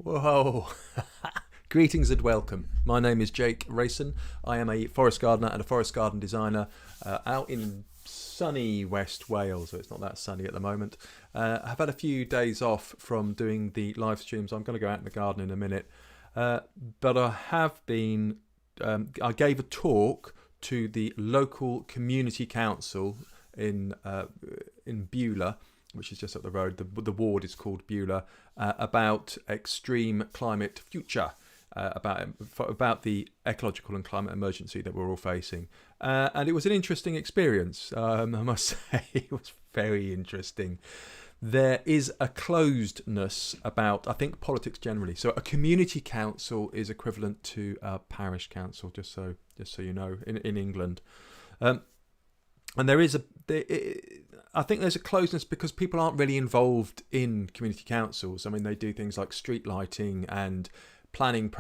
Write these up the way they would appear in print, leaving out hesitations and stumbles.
Whoa. Greetings and welcome. My name is Jake Rayson. I am a forest gardener and a forest garden designer out in sunny West Wales, so it's not that sunny at the moment. I've had a few days off from doing the live streams. I'm going to go out in the garden in a minute. But I have been, I gave a talk to the local community council in Beulah, which is just up the road. The ward is called Beulah, about extreme climate future, about the ecological and climate emergency that we're all facing. And it was an interesting experience. I must say, it was very interesting. There is a closedness about, I think, politics generally. So a community council is equivalent to a parish council, just so you know, in England. And there is I think there's a closeness because people aren't really involved in community councils. I mean, they do things like street lighting and part of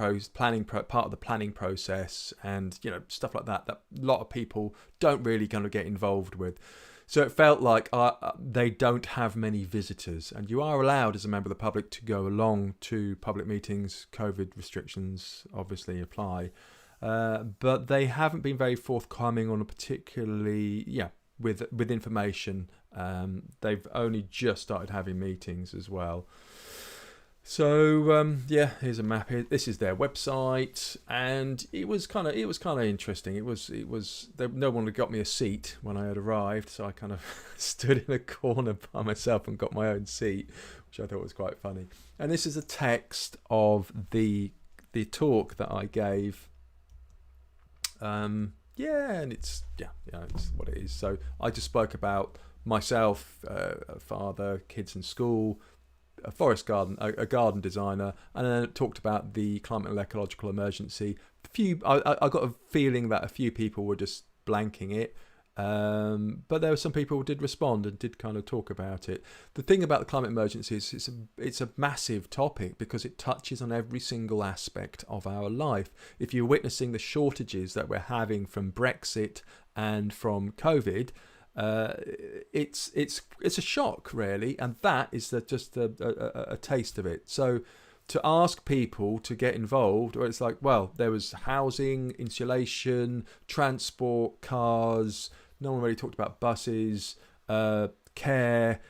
the planning process, and stuff like that a lot of people don't really kind of get involved with. So it felt like they don't have many visitors, and you are allowed as a member of the public to go along to public meetings. COVID restrictions obviously apply, but they haven't been very forthcoming on a particularly with information. They've only just started having meetings as well. So here's a map here. This is their website, and it was kind of interesting. It was no one had got me a seat when I had arrived, so I kind of stood in a corner by myself and got my own seat, which I thought was quite funny. And this is a text of the talk that I gave. And it's what it is. So I just spoke about myself, father, kids in school, a forest garden, a garden designer, and then it talked about the climate and ecological emergency. I got a feeling that a few people were just blanking it, but there were some people who did respond and did kind of talk about it. The thing about the climate emergency is it's a massive topic because it touches on every single aspect of our life. If you're witnessing the shortages that we're having from Brexit and from COVID, it's a shock, really, and that is just a taste of it. So to ask people to get involved, or it's like, well, there was housing, insulation, transport, cars. No one really talked about buses, care.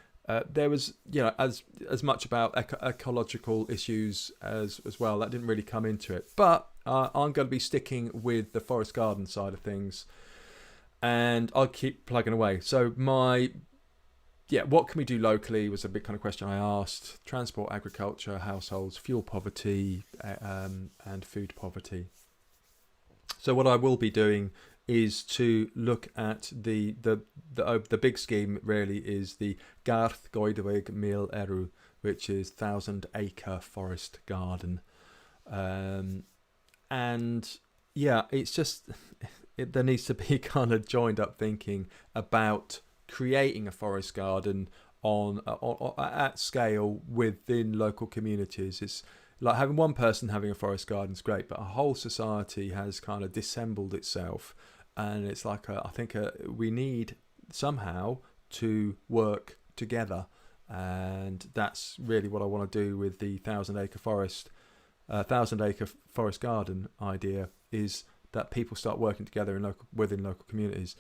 There was, as much about ecological issues as well. That didn't really come into it. But I'm going to be sticking with the forest garden side of things, and I'll keep plugging away. So what can we do locally was a big kind of question I asked. Transport, agriculture, households, fuel poverty, and food poverty. So what I will be doing is to look at the big scheme. Really is the Garth Goedwig Mil Eru, which is 1,000-acre forest garden, it's just there needs to be kind of joined up thinking about creating a forest garden on at scale within local communities. It's like having one person having a forest garden is great, but a whole society has kind of dissembled itself, and it's like I think we need somehow to work together, and that's really what I want to do with the 1,000-acre forest garden idea, is that people start working together within local communities.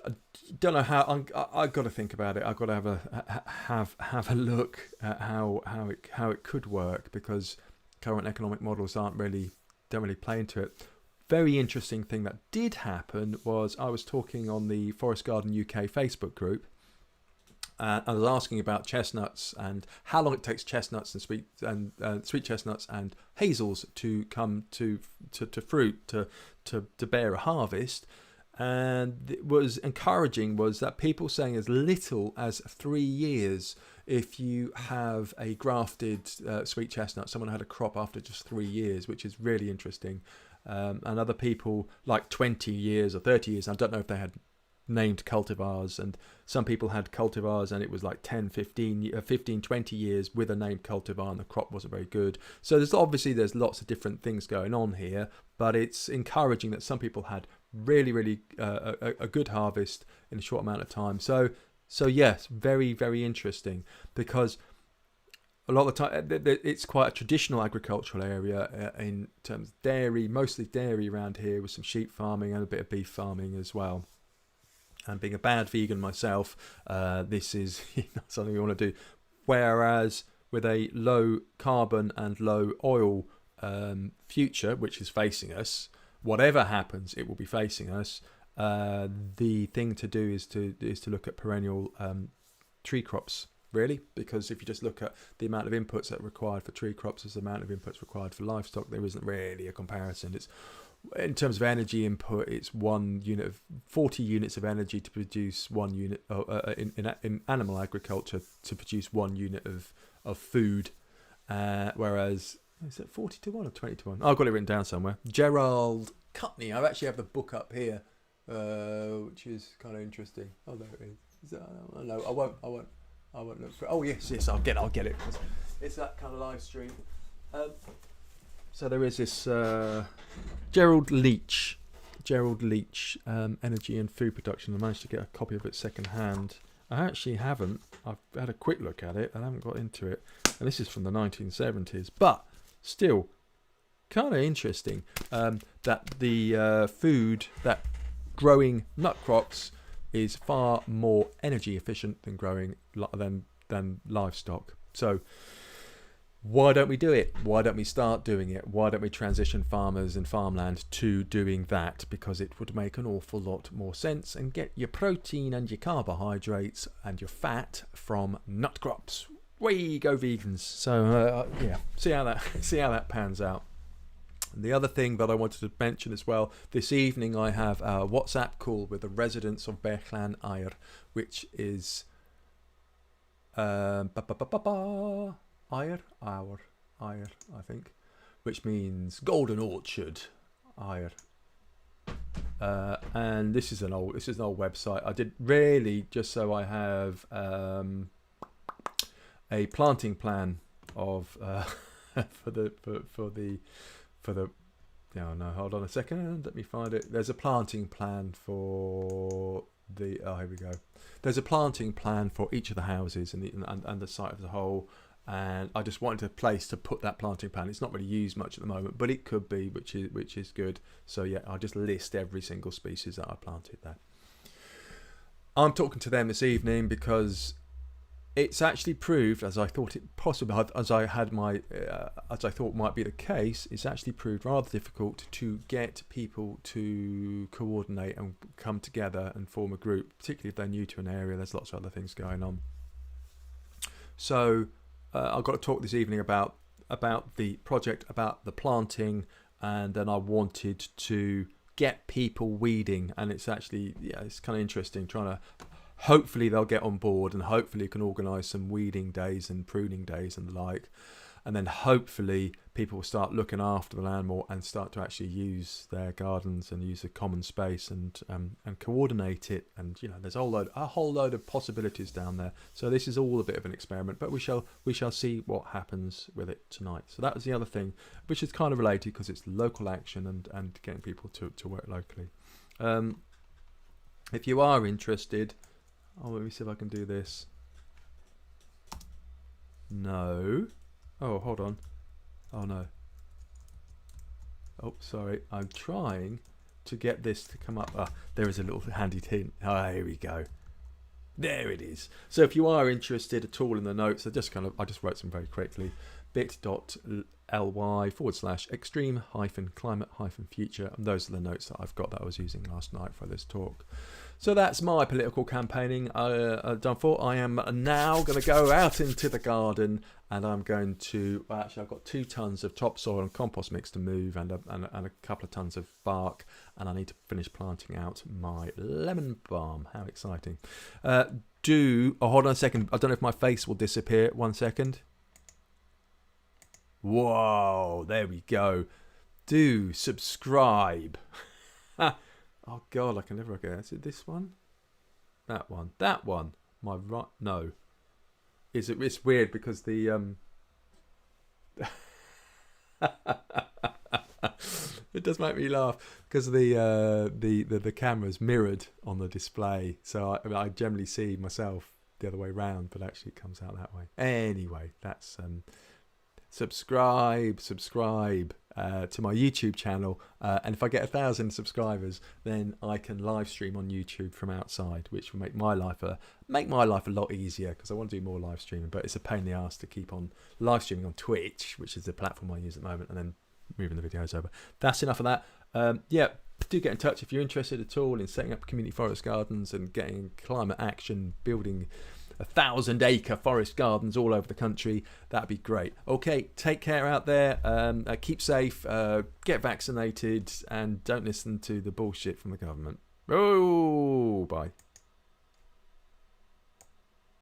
I don't know how. I've got to think about it. I've got to have a look at how it could work, because current economic models don't really play into it. Very interesting thing that did happen was I was talking on the Forest Garden UK Facebook group. I was asking about chestnuts and how long it takes chestnuts and sweet chestnuts and hazels to come to fruit, to bear a harvest. And it was encouraging was that people saying as little as 3 years if you have a grafted sweet chestnut. Someone had a crop after just 3 years, which is really interesting. And other people like 20 years or 30 years. I don't know if they had named cultivars, and some people had cultivars and it was like 10, 15, 20 years with a named cultivar and the crop wasn't very good. So there's lots of different things going on here, but it's encouraging that some people had really a good harvest in a short amount of time. So yes, very, very interesting, because a lot of the time it's quite a traditional agricultural area in terms of dairy, mostly dairy around here, with some sheep farming and a bit of beef farming as well. And being a bad vegan myself, this is something we want to do. Whereas with a low carbon and low oil future, which is facing us, whatever happens, it will be facing us. The thing to do is to look at perennial tree crops, really, because if you just look at the amount of inputs that are required for tree crops as the amount of inputs required for livestock, there isn't really a comparison. It's, in terms of energy input, it's 1 unit of 40 units of energy to produce 1 unit in animal agriculture to produce 1 unit of food, whereas is it 40 to 1 or 20 to 1? Oh, I've got it written down somewhere. Gerald Cutney. I actually have the book up here, which is kind of interesting. Oh, there it is. No, I won't look for it. Oh yes, I'll get it. It's that kind of live stream. So there is this Gerald Leach, Energy and Food Production. I managed to get a copy of it second hand. I actually haven't. I've had a quick look at it and I haven't got into it. And this is from the 1970s, but still kind of interesting that the food, that growing nut crops is far more energy efficient than growing than livestock. So why don't we do it? Why don't we start doing it? Why don't we transition farmers and farmland to doing that? Because it would make an awful lot more sense and get your protein and your carbohydrates and your fat from nut crops. Way go vegans. So yeah, see how that pans out. And the other thing that I wanted to mention as well, this evening I have a WhatsApp call with the residents of Beulah Aur, which is Aur, I think, which means Golden Orchard, Aur. And this is an old website. I did really just so I have a planting plan of for the hold on a second, let me find it. There's a planting plan for the here we go. There's a planting plan for each of the houses and the site as a whole, and I just wanted a place to put that planting plan. It's not really used much at the moment, but it could be, which is good. So yeah, I'll just list every single species that I planted there. I'm talking to them this evening because it's actually proved, as I thought it possibly, as I thought might be the case, it's actually proved rather difficult to get people to coordinate and come together and form a group, particularly if they're new to an area. There's lots of other things going on. So I've got to talk this evening about the project, about the planting, and then I wanted to get people weeding, and it's actually, it's kind of interesting trying to. Hopefully they'll get on board, and hopefully you can organise some weeding days and pruning days and the like, and then hopefully people will start looking after the land more and start to actually use their gardens and use the common space and coordinate it. And there's a whole load of possibilities down there. So this is all a bit of an experiment, but we shall see what happens with it tonight. So that was the other thing, which is kind of related because it's local action and getting people to work locally. If you are interested. Oh, let me see if I can do this. No. Oh, hold on. Oh, no. Oh, sorry. I'm trying to get this to come up. Ah, there is a little handy hint. Ah, here we go. There it is. So if you are interested at all in the notes, I just wrote some very quickly. bit.ly/extreme-climate-future. And those are the notes that I've got that I was using last night for this talk. So that's my political campaigning done for. I am now going to go out into the garden and I'm going to, I've got 2 tons of topsoil and compost mix to move and a couple of tons of bark, and I need to finish planting out my lemon balm. How exciting. Hold on a second. I don't know if my face will disappear. 1 second. Whoa, there we go. Do subscribe. Oh God, I can never get it. Is it this one? That one. That one. My right. No. It's weird because the it does make me laugh because the camera's mirrored on the display, so I generally see myself the other way round, but actually it comes out that way. Anyway, that's subscribe to my YouTube channel, and if I get 1,000 subscribers, then I can live stream on YouTube from outside, which will make my life a lot easier, because I want to do more live streaming, but it's a pain in the ass to keep on live streaming on Twitch, which is the platform I use at the moment, and then moving the videos over. That's enough of that. Do get in touch if you're interested at all in setting up community forest gardens and getting climate action, building 1,000-acre forest gardens all over the country. That'd be great. Okay, take care out there. Keep safe. Get vaccinated, and don't listen to the bullshit from the government. Oh, bye.